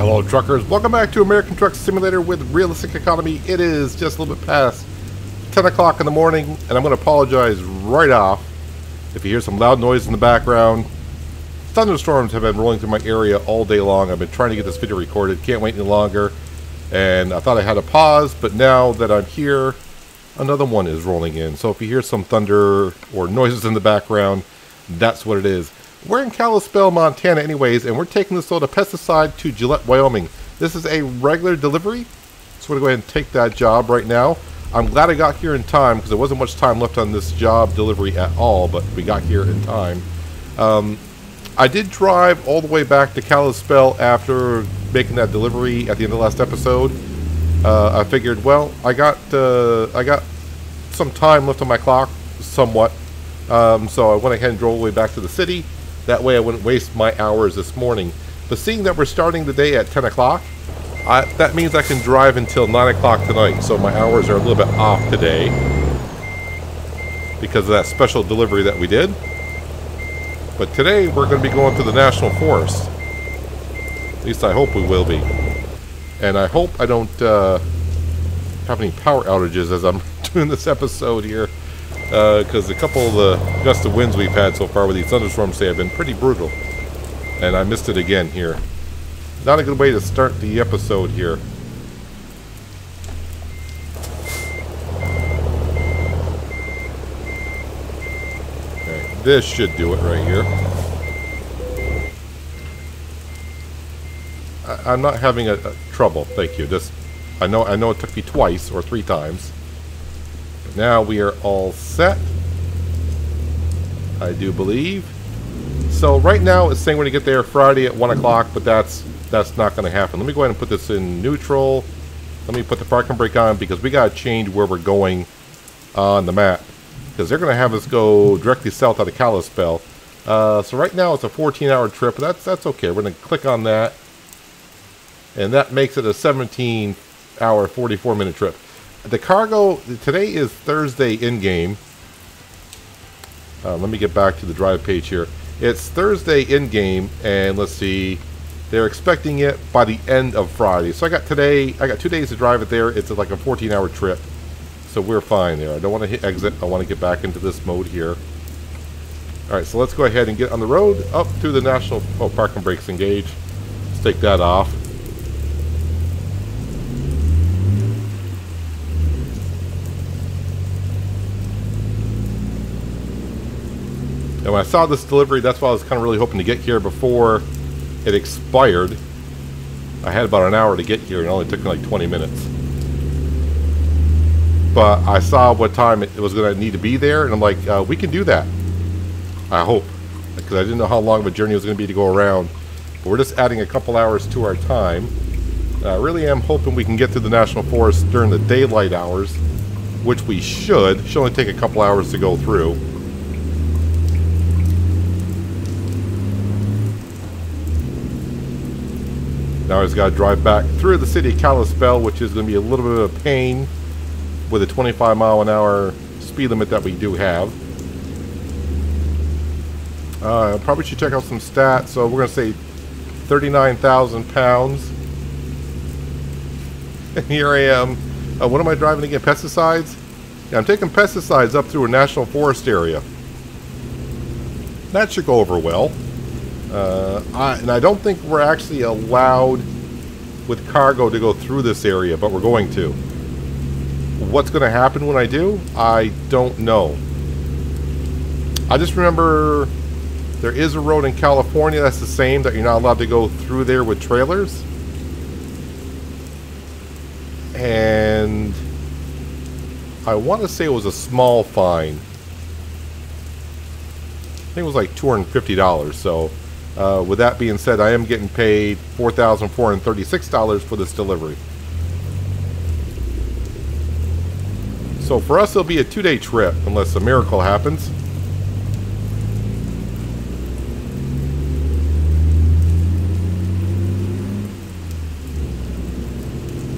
Hello truckers, welcome back to American Truck Simulator with Realistic Economy. It is just a little bit past 10 o'clock in the morning, and I'm going to apologize right off if you hear some loud noise in the background. Thunderstorms have been rolling through my area all day long. I've been trying to get this video recorded, can't wait any longer, and I thought I had a pause, but now that I'm here, another one is rolling in. So if you hear some thunder or noises in the background, that's what it is. We're in Kalispell, Montana anyways, and we're taking this load of pesticide to Gillette, Wyoming. This is a regular delivery, so we're going to go ahead and take that job right now. I'm glad I got here in time because there wasn't much time left on this job delivery at all, but we got here in time. I did drive all the way back to Kalispell after making that delivery at the end of the last episode. I figured, well, I got some time left on my clock, somewhat, so I went ahead and drove all the way back to the city. That way I wouldn't waste my hours this morning. But seeing that we're starting the day at 10 o'clock, that means I can drive until 9 o'clock tonight. So my hours are a little bit off today because of that special delivery that we did. But today we're going to be going to the National Forest. At least I hope we will be. And I hope I don't have any power outages as I'm doing this episode here. Because a couple of the gust of winds we've had so far with these thunderstorms have been pretty brutal. And I missed it again here. Not a good way to start the episode here. Okay, this should do it right here. I'm not having a trouble, thank you. I know it took me twice or 3 times. Now we are all set, I do believe. So right now it's saying we're going to get there Friday at 1 o'clock, but that's not going to happen. Let me go ahead and put this in neutral. Let me put the parking brake on because we got to change where we're going on the map. Because they're going to have us go directly south out of Kalispell. So right now it's a 14-hour trip, but that's okay. We're going to click on that. And that makes it a 17-hour, 44-minute trip. The cargo, today is Thursday in-game. Let me get back to the drive page here. It's Thursday in-game, and let's see, they're expecting it by the end of Friday. So I got 2 days to drive it there. It's like a 14-hour trip. So we're fine there. I don't want to hit exit. I want to get back into this mode here. Alright, so let's go ahead and get on the road up to the National... Oh, parking brakes engaged. Let's take that off. And when I saw this delivery, that's why I was kind of really hoping to get here before it expired. I had about an hour to get here, and it only took me like 20 minutes. But I saw what time it was going to need to be there, and I'm like, we can do that. I hope. Because I didn't know how long of a journey it was going to be to go around. But we're just adding a couple hours to our time. I really am hoping we can get to the National Forest during the daylight hours, which we should. It should only take a couple hours to go through. Now I just got to drive back through the city of Kalispell, which is going to be a little bit of a pain with a 25-mile-an-hour speed limit that we do have. I probably should check out some stats. So we're going to say 39,000 pounds. And here I am. What am I driving again? Pesticides? Yeah, I'm taking pesticides up through a national forest area. That should go over well. And I don't think we're actually allowed with cargo to go through this area, but we're going to. What's going to happen when I do? I don't know. I just remember there is a road in California that's the same, that you're not allowed to go through there with trailers. And I want to say it was a small fine. I think it was like $250, so... with that being said, I am getting paid $4,436 for this delivery. So for us, it'll be a 2-day trip, unless a miracle happens.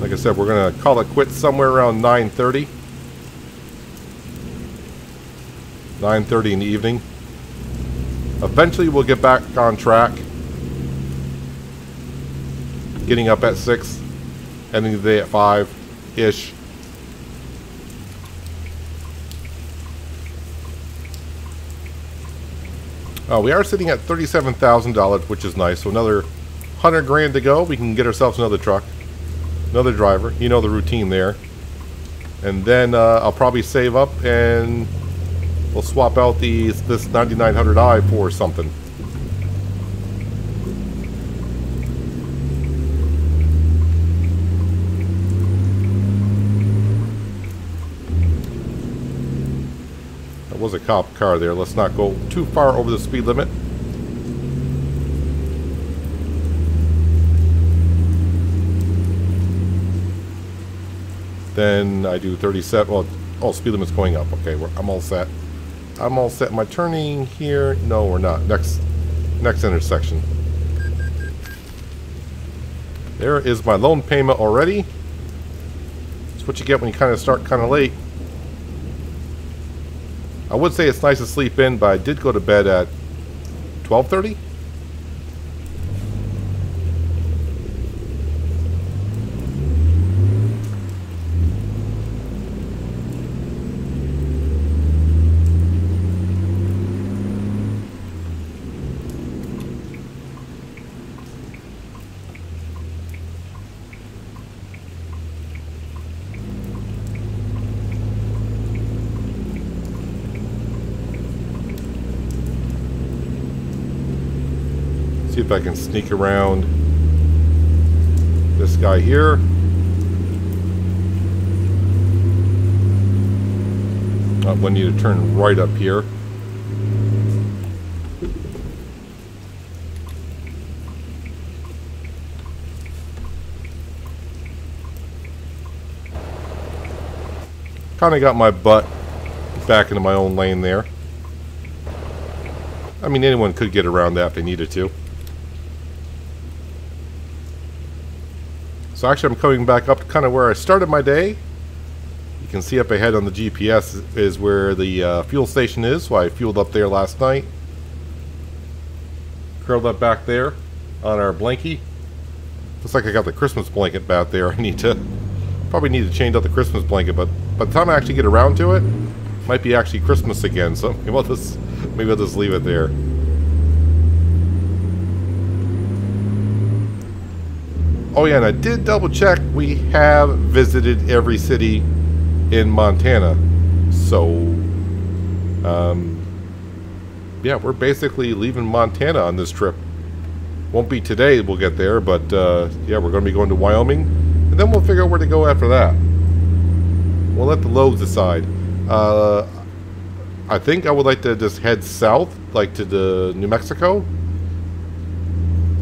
Like I said, we're going to call it quits somewhere around 9:30. 9:30 in the evening. Eventually we'll get back on track. Getting up at 6, ending the day at 5-ish. We are sitting at $37,000, which is nice. So another 100 grand to go. We can get ourselves another truck, another driver. You know the routine there. And then I'll probably save up and we'll swap out this 9900i for something. There was a cop car there. Let's not go too far over the speed limit. Then I do 37. Well, oh, speed limit's going up. Okay, I'm all set. I'm all set. Am I turning here? No, we're not. Next intersection. There is my loan payment already. That's what you get when you kind of start kind of late. I would say it's nice to sleep in, but I did go to bed at 12:30. See if I can sneak around this guy here. We need to turn right up here. Kind of got my butt back into my own lane there. I mean, anyone could get around that if they needed to. So actually I'm coming back up to kind of where I started my day. You can see up ahead on the GPS is where the fuel station is, so I fueled up there last night. Curled up back there on our blankie. Looks like I got the Christmas blanket back there. Probably need to change out the Christmas blanket, but by the time I actually get around to it, might be actually Christmas again, so maybe I'll just leave it there. Oh yeah, and I did double check. We have visited every city in Montana. So, yeah, we're basically leaving Montana on this trip. Won't be today we'll get there, but yeah, we're going to be going to Wyoming. And then we'll figure out where to go after that. We'll let the loads decide. I think I would like to just head south, like to the New Mexico.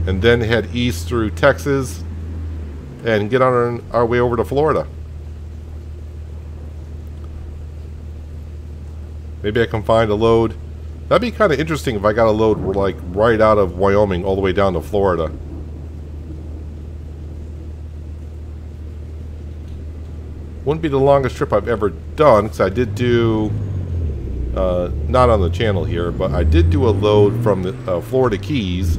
And then head east through Texas. And get on our way over to Florida. Maybe I can find a load. That'd be kind of interesting if I got a load like right out of Wyoming all the way down to Florida. Wouldn't be the longest trip I've ever done, because I did do, not on the channel here, but I did do a load from the Florida Keys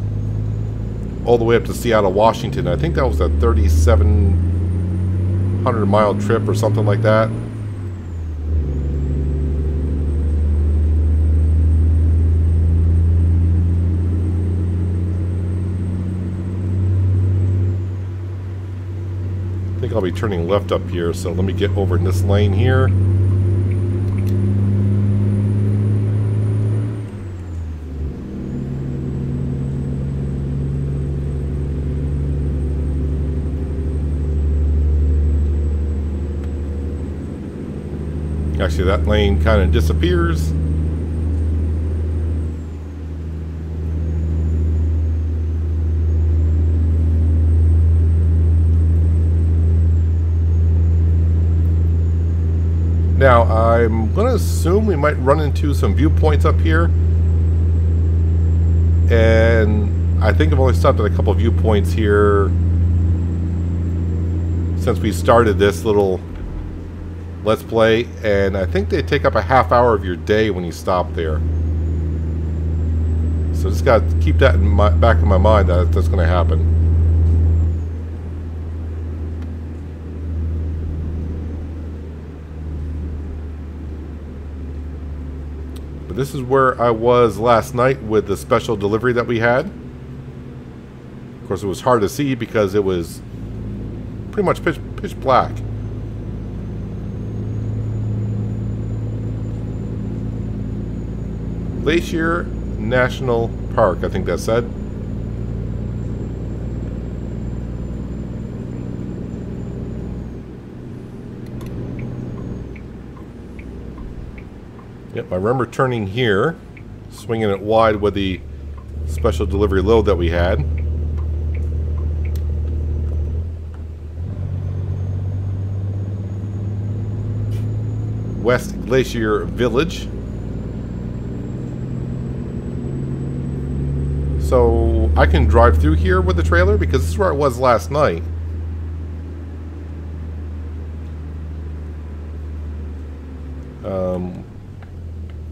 all the way up to Seattle, Washington. I think that was a 3,700 mile trip or something like that. I think I'll be turning left up here, so let me get over in this lane here. Actually, that lane kind of disappears. Now, I'm going to assume we might run into some viewpoints up here. And I think I've only stopped at a couple of viewpoints here since we started this little Let's Play, and I think they take up a half hour of your day when you stop there. So just got to keep that in back of my mind that that's going to happen. But this is where I was last night with the special delivery that we had. Of course, it was hard to see because it was pretty much pitch black. Glacier National Park, I think that said. Yep, I remember turning here, swinging it wide with the special delivery load that we had. West Glacier Village. So I can drive through here with the trailer because this is where I was last night.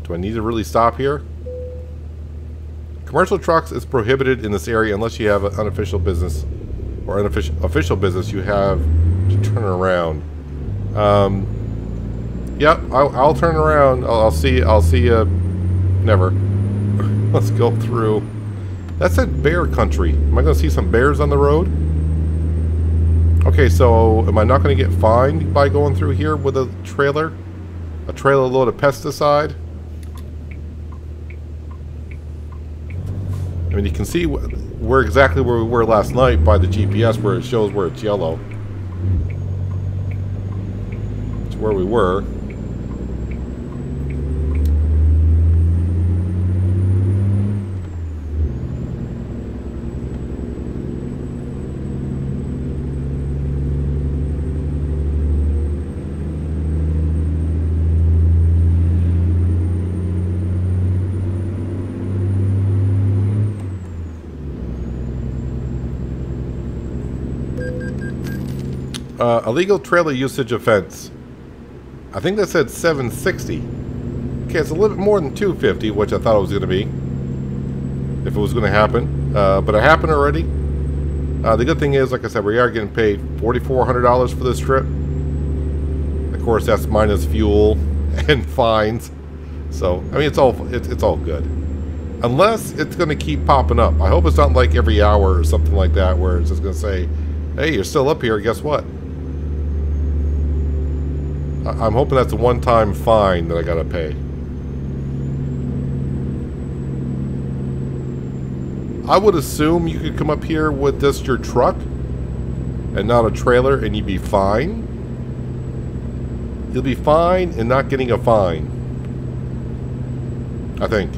Do I need to really stop here? Commercial trucks is prohibited in this area unless you have an unofficial business or official business. You have to turn around. Yep, I'll turn around. I'll see you. Never. Let's go through. That said bear country. Am I going to see some bears on the road? Okay, so am I not going to get fined by going through here with a trailer? A trailer load of pesticide? I mean, you can see we're exactly where we were last night by the GPS where it shows where it's yellow. It's where we were. Illegal trailer usage offense. I think that said 760. Okay, it's a little bit more than 250, which I thought it was going to be. If it was going to happen. But it happened already. The good thing is, like I said, we are getting paid $4,400 for this trip. Of course, that's minus fuel and fines. So, I mean, it's all good. Unless it's going to keep popping up. I hope it's not like every hour or something like that where it's just going to say, hey, you're still up here, guess what? I'm hoping that's a one-time fine that I gotta pay. I would assume you could come up here with just your truck and not a trailer and you'd be fine. You'll be fine and not getting a fine. I think.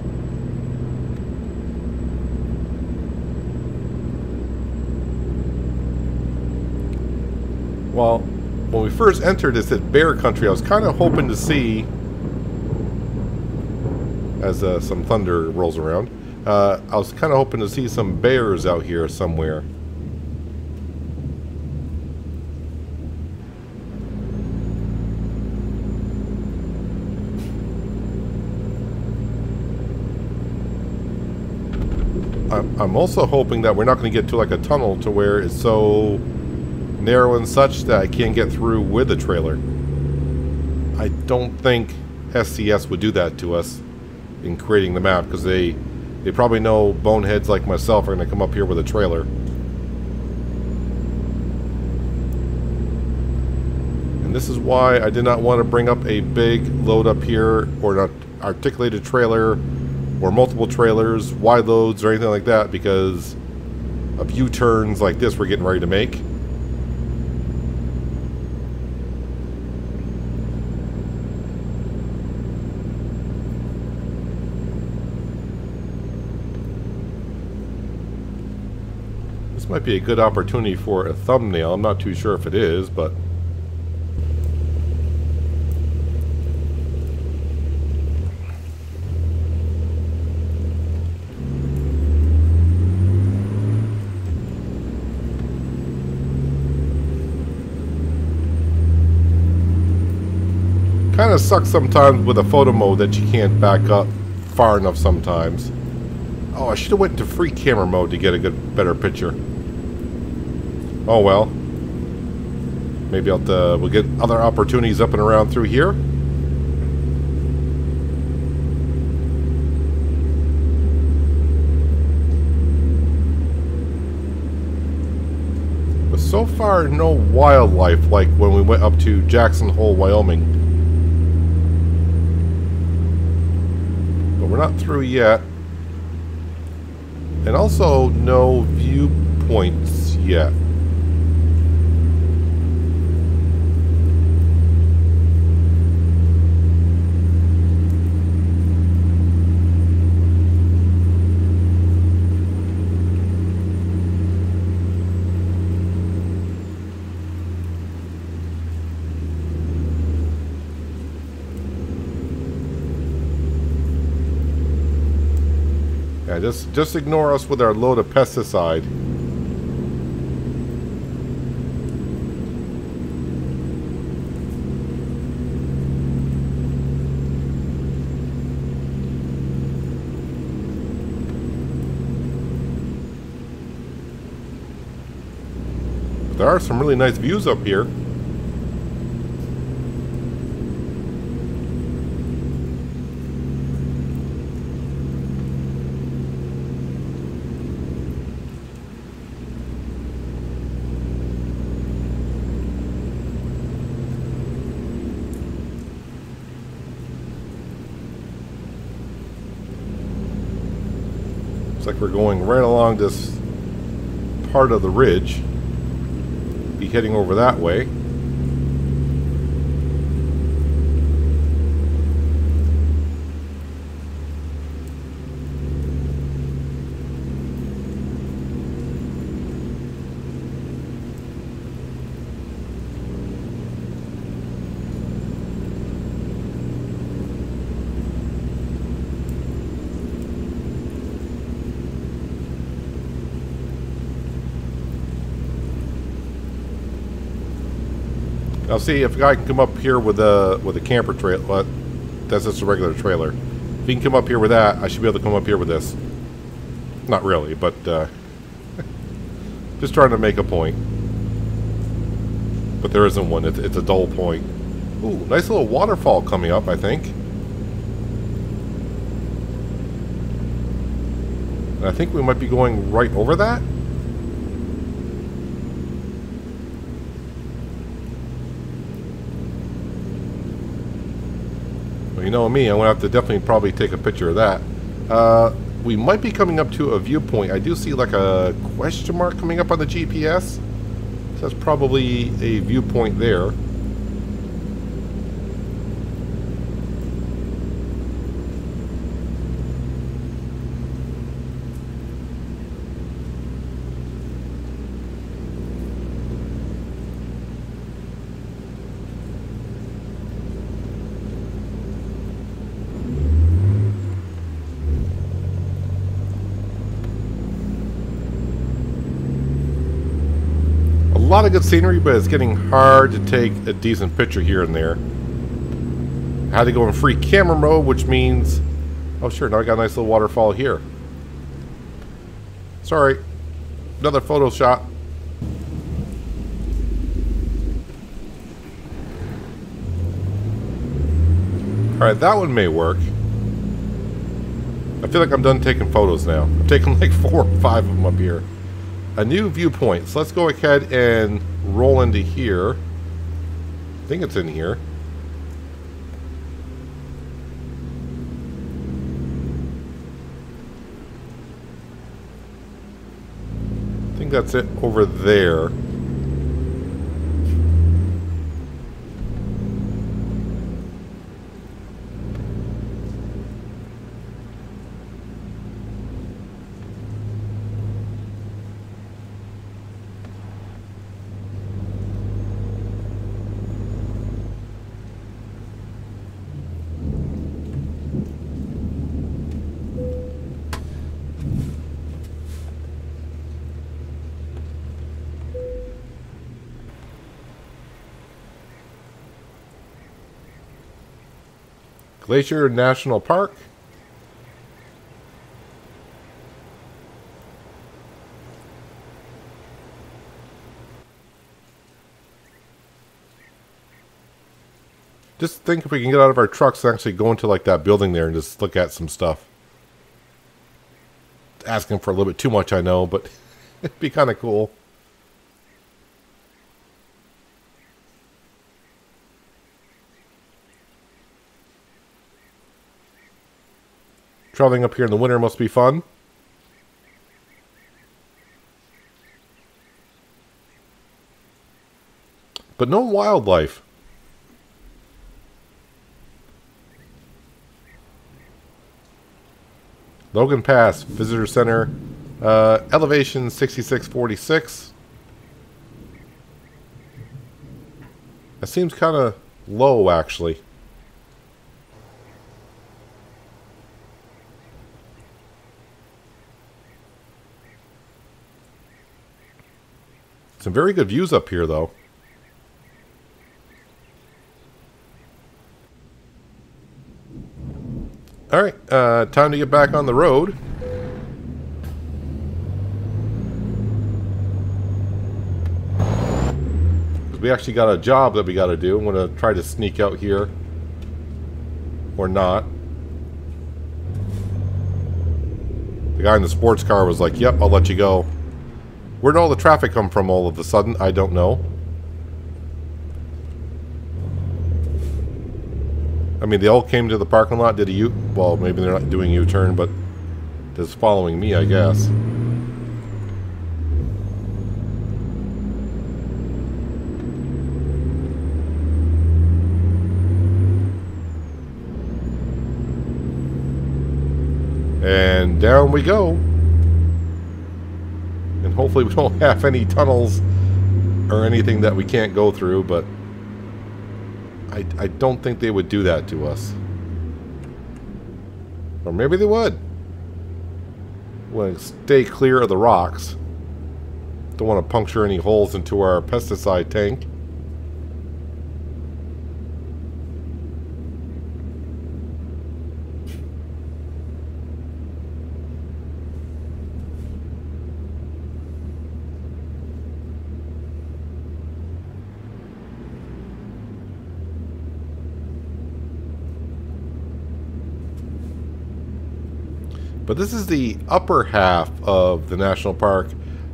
Well, when we first entered this at bear country, I was kind of hoping to see, as some thunder rolls around, I was kind of hoping to see some bears out here somewhere. I'm also hoping that we're not going to get to like a tunnel to where it's so narrow and such that I can't get through with the trailer. I don't think SCS would do that to us in creating the map because they probably know boneheads like myself are going to come up here with a trailer. And this is why I did not want to bring up a big load up here or an articulated trailer or multiple trailers, wide loads or anything like that because of U-turns like this we're getting ready to make. This might be a good opportunity for a thumbnail. I'm not too sure if it is, but kind of sucks sometimes with a photo mode that you can't back up far enough sometimes. Oh, I should have went into free camera mode to get a better picture. Oh well. Maybe we'll get other opportunities up and around through here. So far, no wildlife like when we went up to Jackson Hole, Wyoming. But we're not through yet. And also, no viewpoints yet. Yeah, just ignore us with our load of pesticide. There are some really nice views up here. Looks like we're going right along this part of the ridge. Be heading over that way. I'll see if I can come up here with a camper trailer. That's just a regular trailer. If he can come up here with that, I should be able to come up here with this. Not really, but just trying to make a point. But there isn't one. It's a dull point. Ooh, nice little waterfall coming up, I think. And I think we might be going right over that. You know me, I'm going to have to definitely probably take a picture of that. We might be coming up to a viewpoint. I do see like a question mark coming up on the GPS. So that's probably a viewpoint there. A lot of good scenery, but it's getting hard to take a decent picture here and there. I had to go in free camera mode, which means... Oh sure, now I got a nice little waterfall here. Sorry. Another photo shot. Alright, that one may work. I feel like I'm done taking photos now. I'm taking like 4 or 5 of them up here. A new viewpoint. So let's go ahead and roll into here. I think it's in here. I think that's it over there. Glacier National Park. Just think if we can get out of our trucks and actually go into like that building there and just look at some stuff. Asking for a little bit too much, I know, but it'd be kind of cool. Traveling up here in the winter must be fun. But no wildlife. Logan Pass, Visitor Center, elevation 6646. That seems kind of low, actually. Some very good views up here, though. Alright, time to get back on the road. We actually got a job that we got to do. I'm going to try to sneak out here. Or not. The guy in the sports car was like, yep, I'll let you go. Where'd all the traffic come from all of a sudden? I don't know. I mean, they all came to the parking lot, did a U... Well, maybe they're not doing a U-turn, but just following me, I guess. And down we go. And hopefully we don't have any tunnels or anything that we can't go through, but I don't think they would do that to us. Or maybe they would. Want to stay clear of the rocks. Don't want to puncture any holes into our pesticide tank. But this is the upper half of the national park.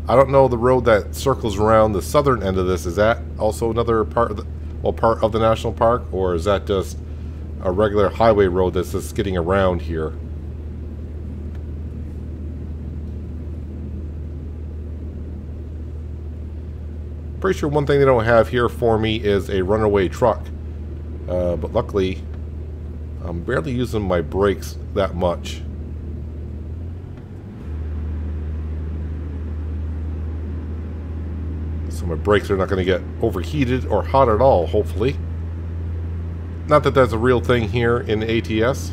I don't know the road that circles around the southern end of this. Is that also another part of the, well, part of the national park? Or is that just a regular highway road that's just getting around here? Pretty sure one thing they don't have here for me is a runaway truck. But luckily, I'm barely using my brakes that much. So my brakes are not going to get overheated or hot at all, hopefully. Not that that's a real thing here in ATS.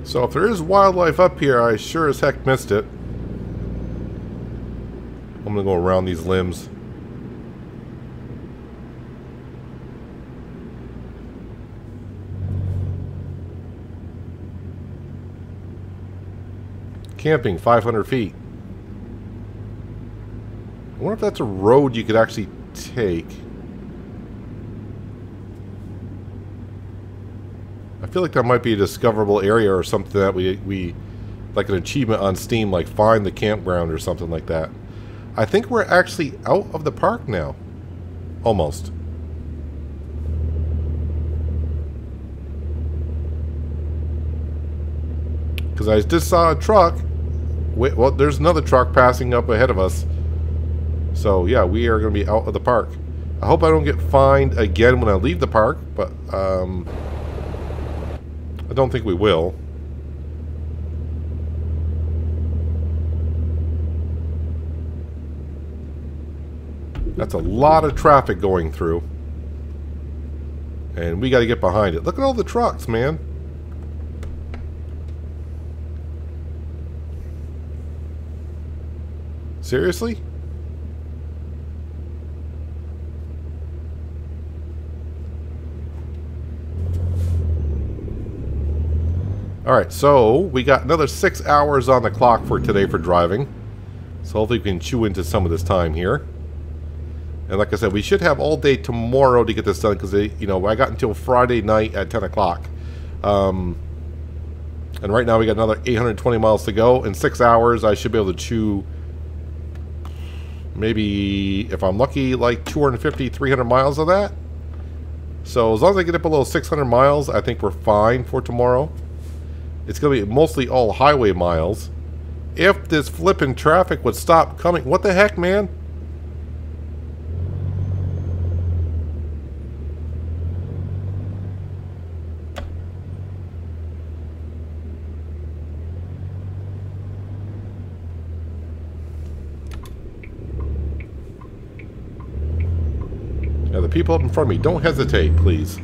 So if there is wildlife up here, I sure as heck missed it. I'm gonna go around these limbs. Camping, 500 feet. I wonder if that's a road you could actually take. I feel like that might be a discoverable area or something that we like an achievement on Steam, like find the campground or something like that. I think we're actually out of the park now. Almost. Because I just saw a truck. Wait, well, there's another truck passing up ahead of us. So yeah, we are going to be out of the park. I hope I don't get fined again when I leave the park, but I don't think we will. That's a lot of traffic going through. And we got to get behind it. Look at all the trucks, man. Seriously? Alright, so we got another 6 hours on the clock for today for driving. So hopefully we can chew into some of this time here. And like I said, we should have all day tomorrow to get this done because, you know, I got until Friday night at 10 o'clock. And right now we got another 820 miles to go. In 6 hours, I should be able to chew maybe, if I'm lucky, like 250, 300 miles of that. So as long as I get up below 600 miles, I think we're fine for tomorrow. It's going to be mostly all highway miles. If this flippin' traffic would stop coming... What the heck, man? Now, the people up in front of me, don't hesitate, please.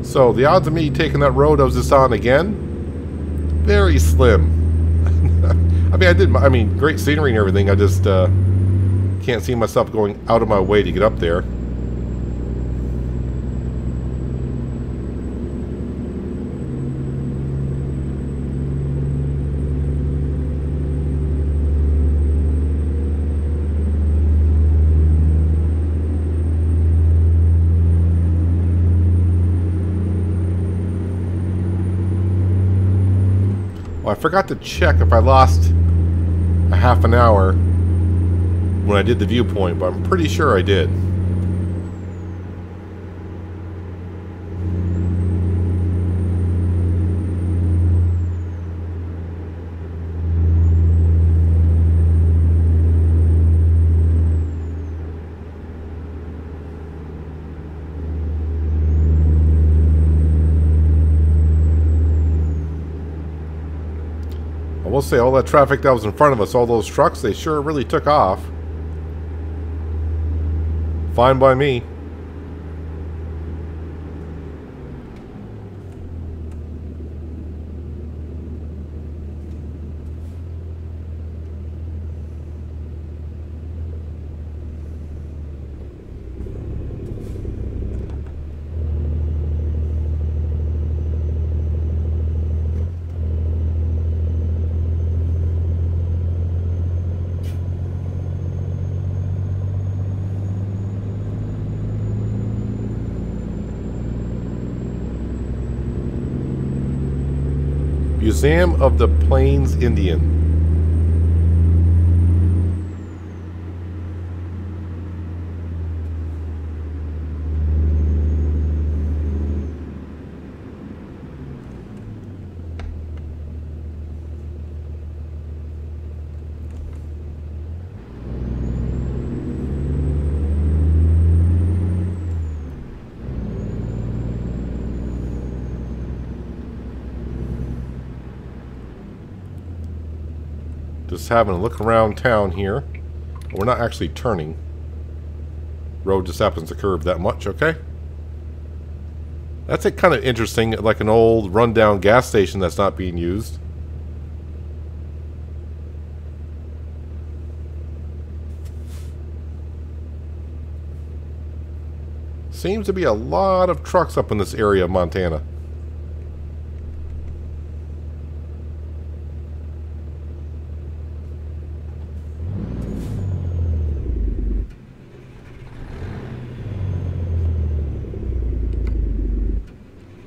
So, the odds of me taking that road I was just on again, very slim. I mean, great scenery and everything. I just can't see myself going out of my way to get up there. I forgot to check if I lost a half an hour when I did the viewpoint, but I'm pretty sure I did. I will say, all that traffic that was in front of us, all those trucks, they sure really took off. Fine by me. Museum of the Plains Indian. Just having a look around town here. We're not actually turning. Road just happens to curve that much, okay? That's kind of interesting, like an old rundown gas station that's not being used. Seems to be a lot of trucks up in this area of Montana.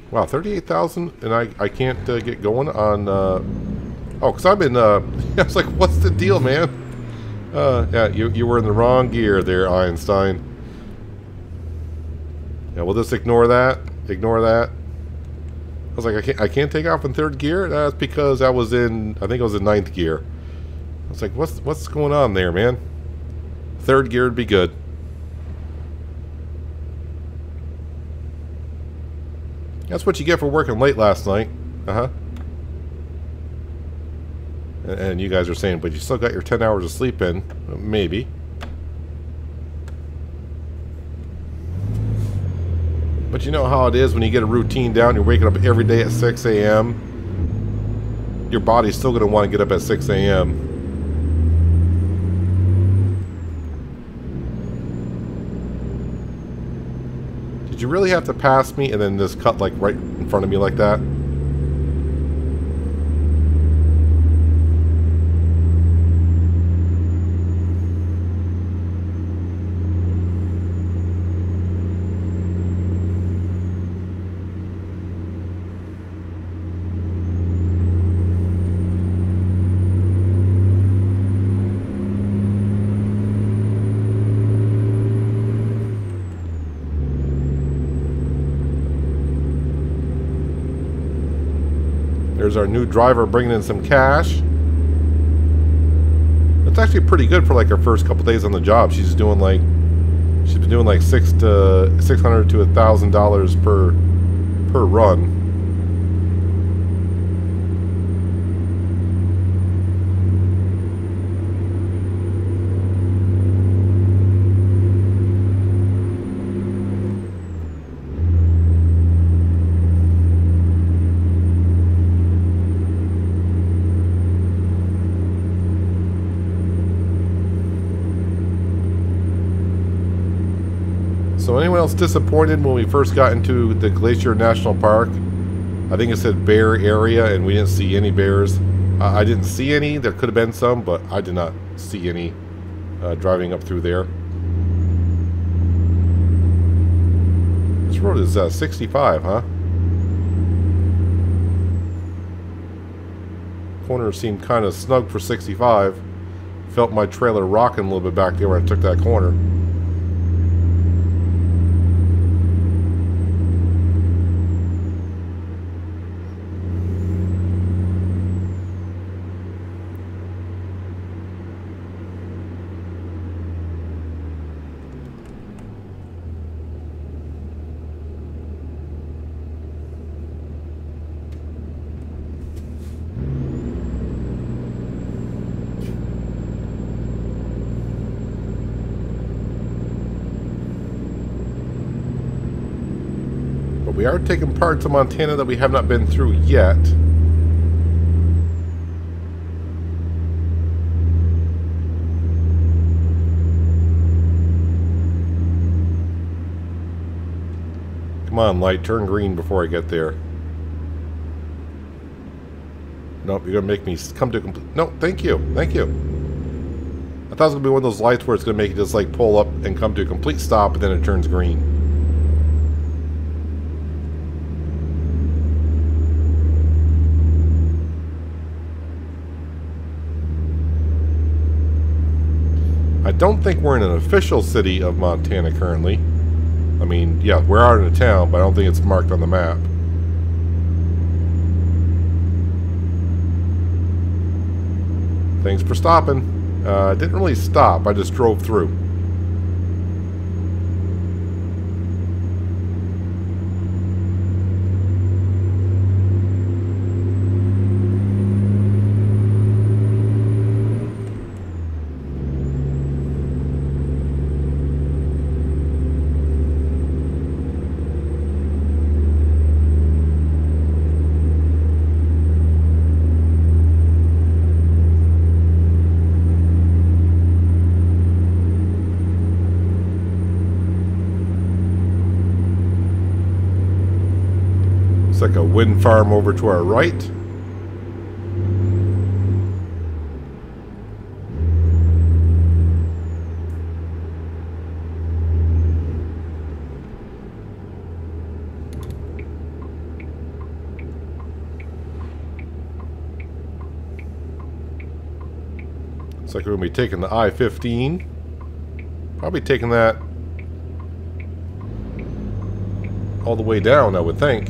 Wow, 38,000, and I can't get going on. Oh, because I've been. I was like, what's the deal, man? Yeah, you were in the wrong gear there, Einstein. Yeah, we'll just ignore that. Ignore that. I was like, I can't take off in third gear. That's because I was in. I think I was in ninth gear. I was like, what's going on there, man? Third gear would be good. That's what you get for working late last night. Uh-huh. And you guys are saying, but you still got your 10 hours of sleep in. Maybe. But you know how it is when you get a routine down, you're waking up every day at 6 a.m. Your body's still going to want to get up at 6 a.m. Did you really have to pass me and then just cut like right in front of me like that? There's our new driver bringing in some cash. It's actually pretty good for like her first couple days on the job. She's been doing like $600 to $1,000 per run. So anyone else disappointed when we first got into the Glacier National Park? I think it said bear area and we didn't see any bears. I didn't see any. There could have been some, but I did not see any driving up through there. This road is 65, huh? Corner seemed kind of snug for 65. Felt my trailer rocking a little bit back there when I took that corner. We are taking parts of Montana that we have not been through yet. Come on, light, turn green before I get there. Nope, you're gonna make me come to complete. No, thank you, thank you. I thought it was gonna be one of those lights where it's gonna make it just like pull up and come to a complete stop, and then it turns green. I don't think we're in an official city of Montana currently. I mean, yeah, we're out in a town, but I don't think it's marked on the map. Thanks for stopping. Didn't really stop, I just drove through. Like a wind farm over to our right. Looks like we're going to be taking the I-15. Probably taking that all the way down, I would think.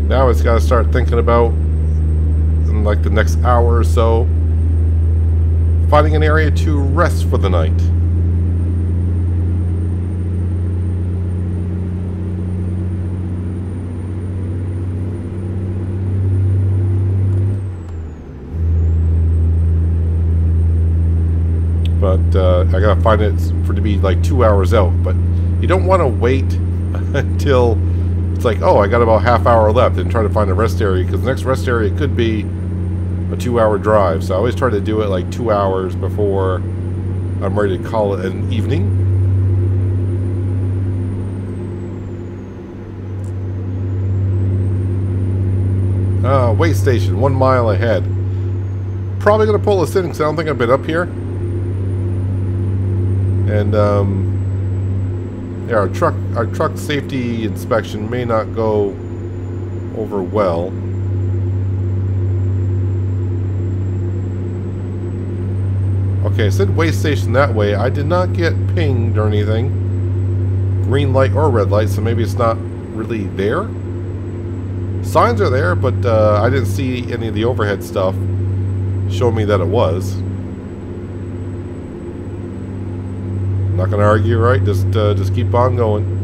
Now it's got to start thinking about in like the next hour or so finding an area to rest for the night. But I gotta find it for it to be like 2 hours out. But you don't want to wait until it's like, oh, I got about half hour left, and try to find a rest area, because the next rest area could be a 2-hour drive. So I always try to do it like 2 hours before I'm ready to call it an evening. Way station, 1 mile ahead. Probably gonna pull this in because I don't think I've been up here. And yeah, our truck safety inspection may not go over well. Okay, it said way station that way. I did not get pinged or anything. Green light or red light, so maybe it's not really there. Signs are there, but I didn't see any of the overhead stuff show me that it was. Not gonna argue, right? Just keep on going.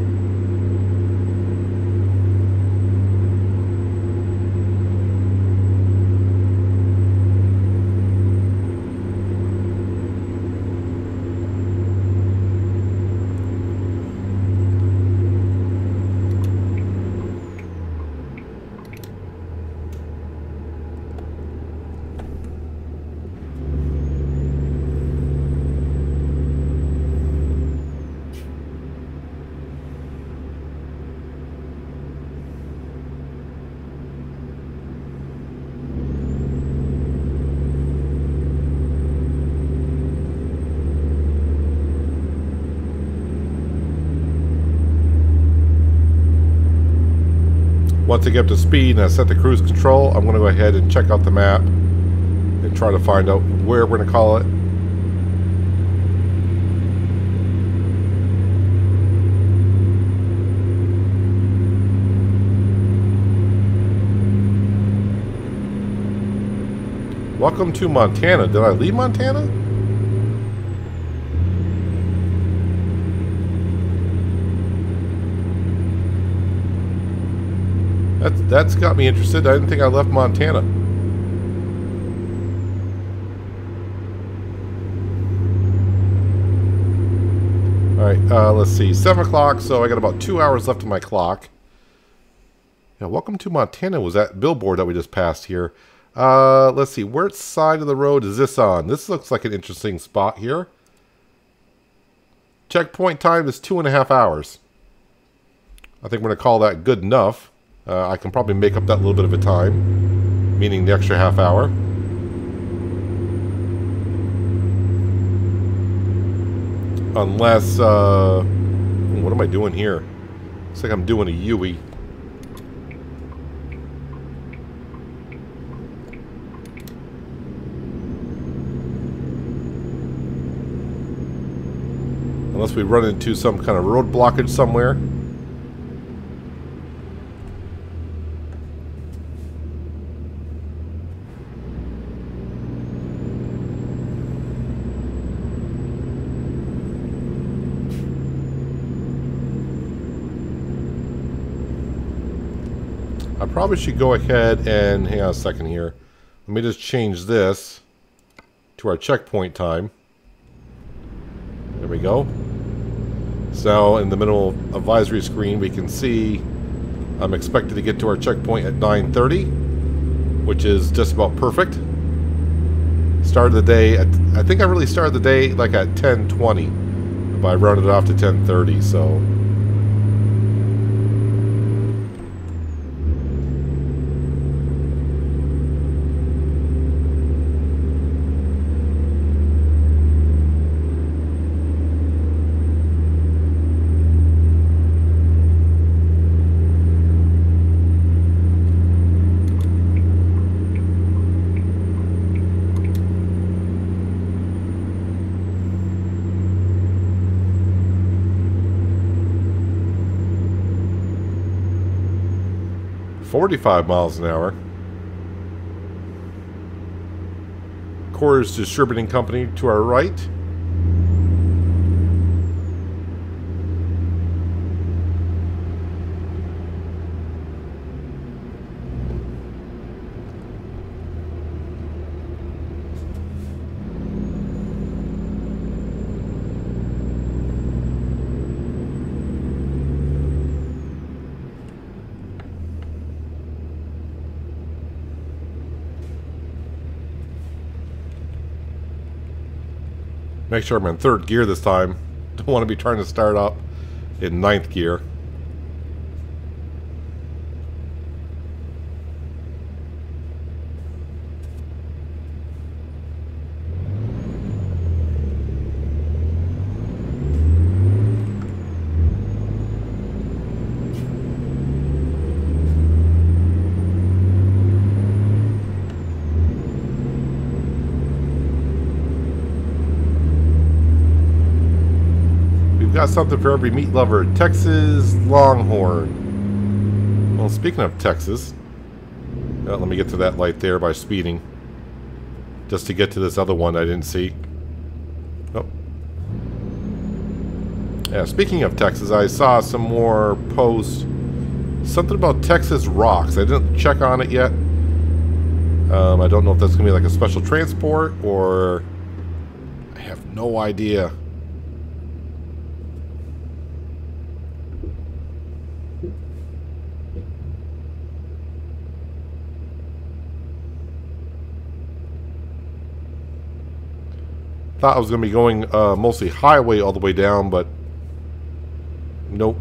Once I get up to speed and I set the cruise control, I'm going to go ahead and check out the map and try to find out where we're going to call it. Welcome to Montana. Did I leave Montana? That's got me interested. I didn't think I left Montana. Alright, let's see. 7 o'clock, so I got about 2 hours left on my clock. Yeah, welcome to Montana was that billboard that we just passed here. Let's see. Which side of the road is this on? This looks like an interesting spot here. Checkpoint time is 2.5 hours. I think we're going to call that good enough. I can probably make up that little bit of a time, meaning the extra half hour. Unless, what am I doing here? Looks like I'm doing a Yui. Unless we run into some kind of road blockage somewhere. I probably should go ahead and hang on a second here. Let me just change this to our checkpoint time. There we go. So in the middle advisory screen we can see I'm expected to get to our checkpoint at 9:30, which is just about perfect. Started the day at, I think I really started the day like at 10:20, but I rounded it off to 10:30, so. .45 miles an hour. Coors Distributing Company to our right. Make sure I'm in third gear this time. Don't want to be trying to start up in ninth gear. Got something for every meat lover. Texas Longhorn. Well, speaking of Texas, let me get to that light there by speeding. Just to get to this other one I didn't see. Oh. Yeah, speaking of Texas, I saw some more posts. Something about Texas rocks. I didn't check on it yet. I don't know if that's going to be like a special transport or... I have no idea. Thought I was going to be going mostly highway all the way down, but nope.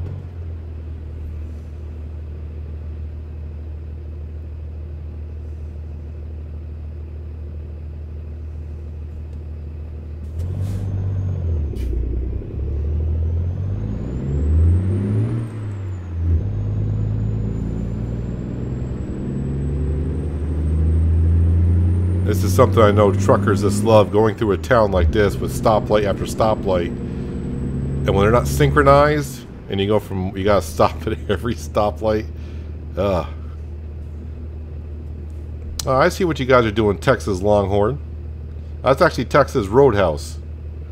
This is something I know truckers just love, going through a town like this with stoplight after stoplight. And when they're not synchronized, and you gotta stop at every stoplight. I see what you guys are doing, Texas Longhorn. That's actually Texas Roadhouse,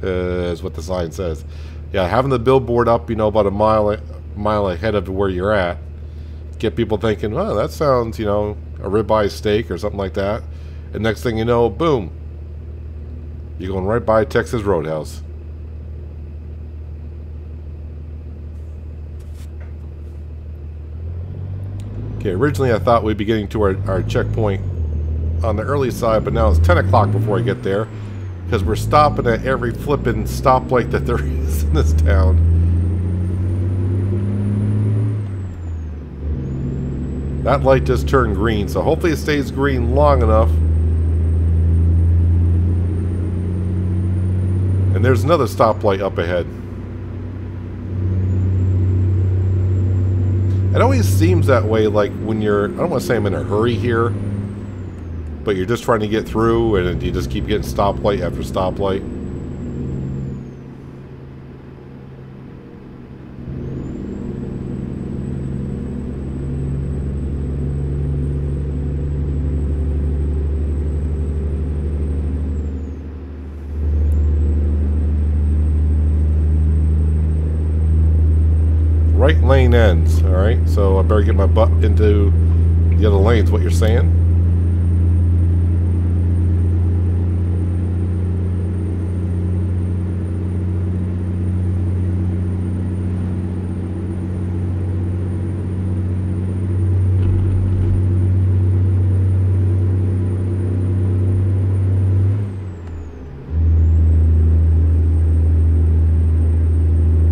is what the sign says. Yeah, having the billboard up, you know, about a mile ahead of where you're at. Get people thinking, oh, that sounds, you know, a ribeye steak or something like that. And next thing you know, boom, you're going right by Texas Roadhouse. Okay, originally I thought we'd be getting to our checkpoint on the early side, but now it's 10 o'clock before I get there, because we're stopping at every flipping stoplight that there is in this town. That light just turned green, so hopefully it stays green long enough. And there's another stoplight up ahead. It always seems that way, like when you're, I don't want to say I'm in a hurry here, but you're just trying to get through and you just keep getting stoplight after stoplight. Right lane ends, alright? So I better get my butt into the other lanes, what you're saying.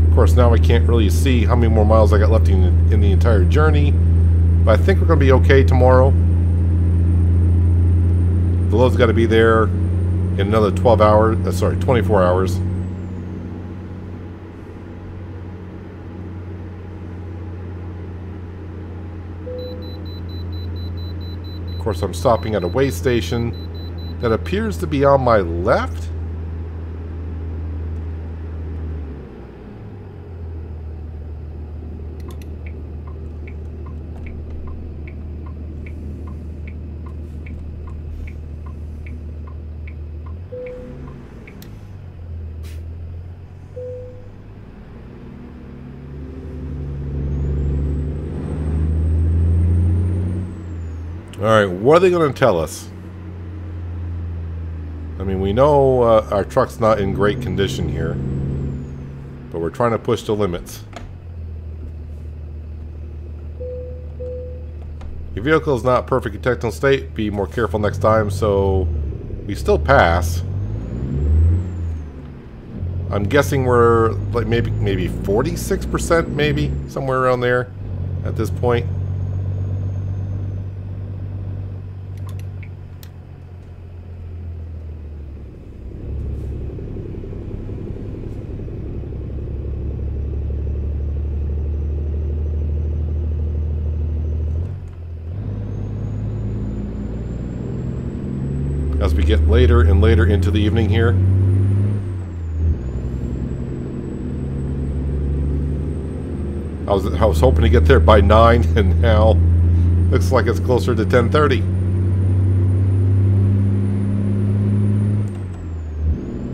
Of course, now I can't really see how many more miles I got left in the entire journey, but I think we're going to be okay tomorrow. The load's got to be there in another 12 hours, 24 hours. Of course, I'm stopping at a way station that appears to be on my left. Alright, what are they going to tell us? I mean, we know our truck's not in great condition here. But we're trying to push the limits. Your vehicle is not perfect in technical state. Be more careful next time. So we still pass. I'm guessing we're like maybe 46%, maybe somewhere around there at this point. As we get later and later into the evening here. I was hoping to get there by 9, and now looks like it's closer to 10:30.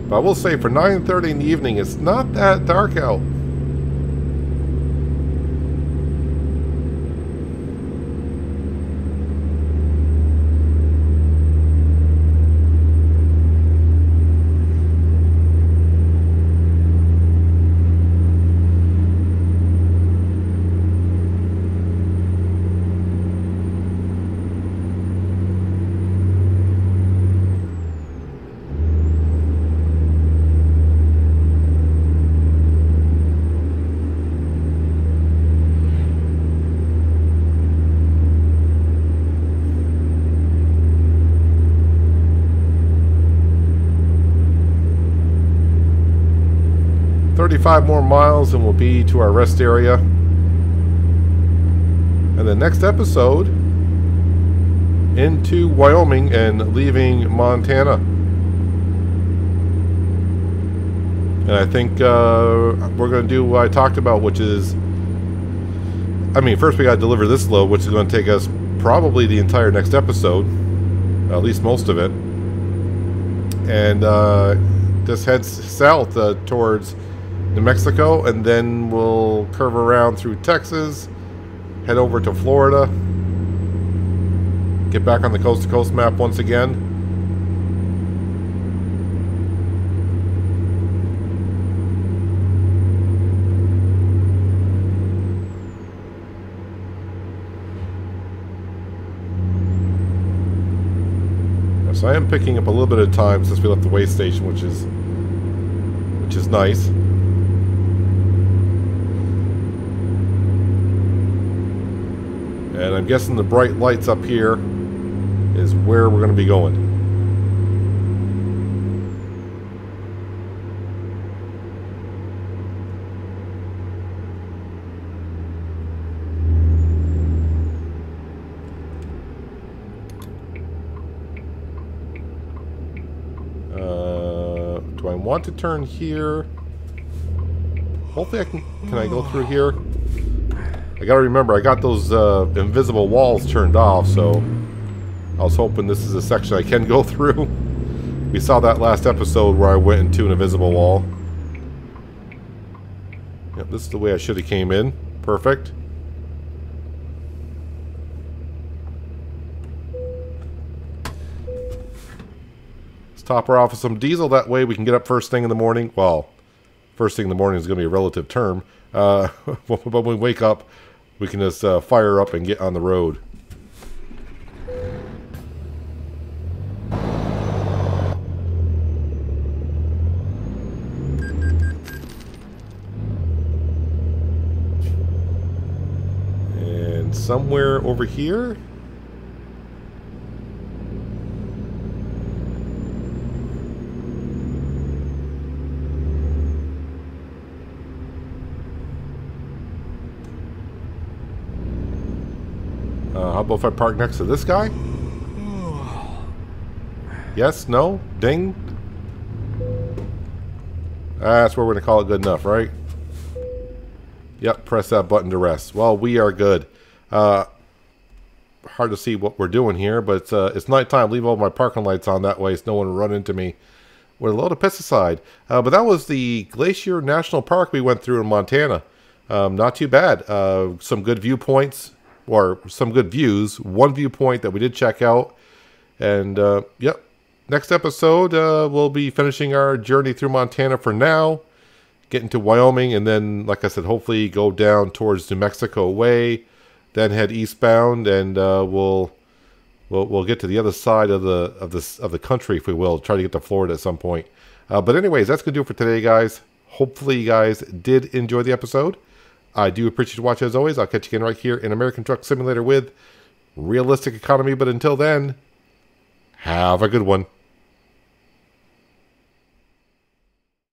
But I will say for 9:30 in the evening, it's not that dark out. Five more miles and we'll be to our rest area. And the next episode into Wyoming and leaving Montana. And I think we're going to do what I talked about, which is, I mean, first we got to deliver this load, which is going to take us probably the entire next episode, at least most of it. And just heads south towards New Mexico, and then we'll curve around through Texas, head over to Florida, get back on the coast-to-coast map once again. So I am picking up a little bit of time since we left the way station, which is nice. And I'm guessing the bright lights up here is where we're going to be going. Do I want to turn here? Hopefully I can I go through here? I gotta remember, I got those invisible walls turned off, so I was hoping this is a section I can go through. We saw that last episode where I went into an invisible wall. Yep, this is the way I should have came in. Perfect. Let's top her off with some diesel, that way we can get up first thing in the morning. Well, first thing in the morning is going to be a relative term. But when we wake up, we can just fire up and get on the road. And somewhere over here, how about if I park next to this guy? Yes? No? Ding? That's where we're going to call it good enough, right? Yep, press that button to rest. Well, we are good. Hard to see what we're doing here, but it's nighttime. Leave all my parking lights on, that way so no one will run into me with a load of pesticide. But that was the Glacier National Park we went through in Montana. Not too bad. Some good viewpoints. or some good views. One viewpoint that we did check out. And, yep. Next episode, we'll be finishing our journey through Montana for now. Getting to Wyoming, and then, like I said, hopefully go down towards New Mexico way. Then head eastbound, and we'll get to the other side of the country, if we will. Try to get to Florida at some point. But anyways, that's going to do it for today, guys. Hopefully you guys did enjoy the episode. I do appreciate you watching as always. I'll catch you again right here in American Truck Simulator with Realistic Economy. But until then, have a good one.